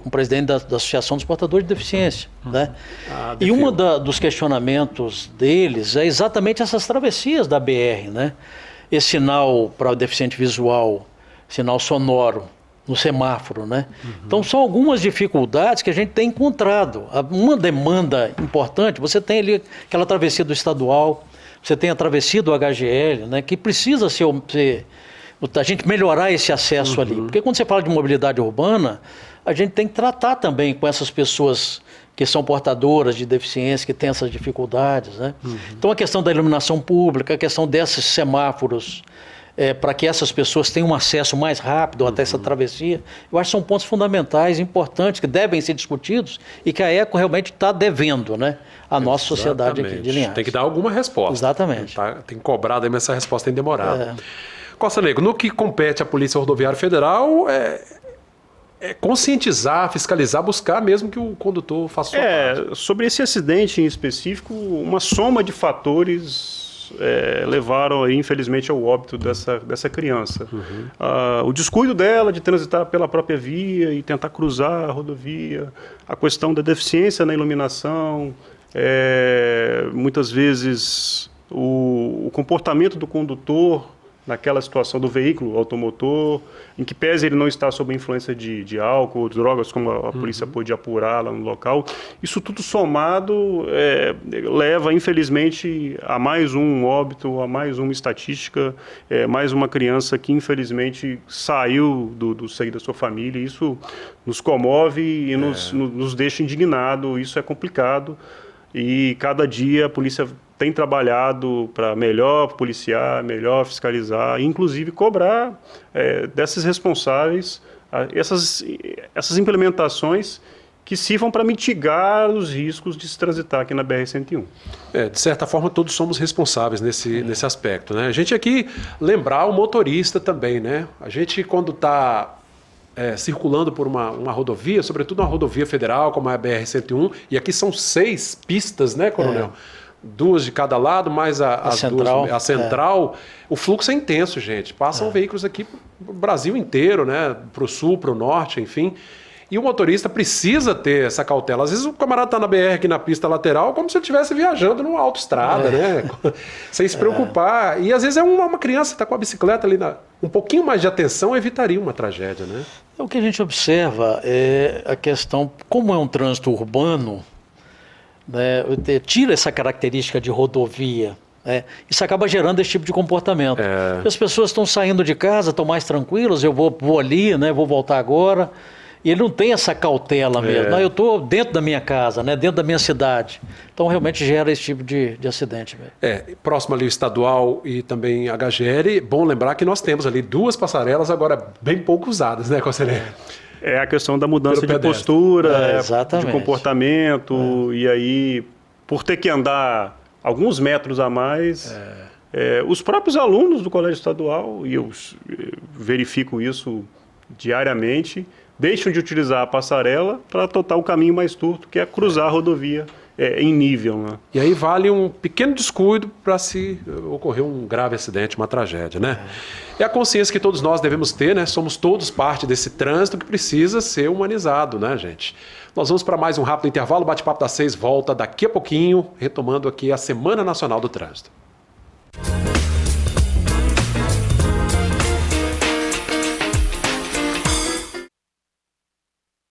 com o presidente da Associação dos Portadores de Deficiência, né? E um dos questionamentos deles é exatamente essas travessias da BR, né? Esse sinal para o deficiente visual, sinal sonoro no semáforo, né? Então são algumas dificuldades que a gente tem encontrado. Uma demanda importante, você tem ali aquela travessia do estadual, você tem a travessia do HGL, né, que precisa ser a gente melhorar esse acesso ali. Porque quando você fala de mobilidade urbana, a gente tem que tratar também com essas pessoas que são portadoras de deficiência, que têm essas dificuldades, né? Então a questão da iluminação pública, a questão desses semáforos, para que essas pessoas tenham um acesso mais rápido até essa travessia, eu acho que são pontos fundamentais, importantes, que devem ser discutidos e que a ECO realmente está devendo, né, à nossa sociedade aqui de Linhares. Tem que dar alguma resposta. Exatamente. Tem cobrado, mas essa resposta tem demorado. Costa Negro, no que compete à Polícia Rodoviária Federal, conscientizar, fiscalizar, buscar mesmo que o condutor faça sua parte. Sobre esse acidente em específico, uma soma de fatores levaram, aí, infelizmente, ao óbito dessa criança. O descuido dela de transitar pela própria via e tentar cruzar a rodovia, a questão da deficiência na iluminação, muitas vezes o comportamento do condutor naquela situação do veículo automotor, em que pese ele não está sob a influência de álcool ou de drogas, como a polícia pôde apurar lá no local. Isso tudo somado leva, infelizmente, a mais um óbito, a mais uma estatística, mais uma criança que, infelizmente, saiu do seio da sua família. Isso nos comove e nos deixa indignados. Isso é complicado e cada dia a polícia tem trabalhado para melhor policiar, melhor fiscalizar, inclusive cobrar desses responsáveis essas implementações que sirvam para mitigar os riscos de se transitar aqui na BR-101. De certa forma, todos somos responsáveis nesse aspecto, né? A gente aqui lembrar o motorista também, né? A gente, quando está circulando por uma rodovia, sobretudo uma rodovia federal, como a BR-101, e aqui são 6 pistas, né, Coronel? 2 de cada lado, mais a central. O fluxo é intenso, gente. Passam veículos aqui para o Brasil inteiro, né? Para o sul, para o norte, enfim. E o motorista precisa ter essa cautela. Às vezes o camarada está na BR aqui na pista lateral, como se ele estivesse viajando numa autoestrada, né? Sem se preocupar. E às vezes uma criança que está com a bicicleta ali, um pouquinho mais de atenção evitaria uma tragédia, né? O que a gente observa é a questão, como é um trânsito urbano, né, tira essa característica de rodovia, isso acaba gerando esse tipo de comportamento. As pessoas estão saindo de casa, estão mais tranquilas, eu vou ali, né, vou voltar agora, e ele não tem essa cautela mesmo. Não, eu estou dentro da minha casa, né, dentro da minha cidade. Então realmente gera esse tipo de acidente. Próximo ali o estadual e também a HGL, bom lembrar que nós temos ali 2 passarelas agora bem pouco usadas, né, Conselheiro? É a questão da mudança de postura, de comportamento, e aí, por ter que andar alguns metros a mais, os próprios alunos do colégio estadual, e eu verifico isso diariamente, deixam de utilizar a passarela para adotar o caminho mais curto, que é cruzar a rodovia em nível, né? E aí vale um pequeno descuido para se ocorrer um grave acidente, uma tragédia, né? É a consciência que todos nós devemos ter, né? Somos todos parte desse trânsito que precisa ser humanizado, né, gente? Nós vamos para mais um rápido intervalo. O Bate-Papo das 6 volta daqui a pouquinho, retomando aqui a Semana Nacional do Trânsito.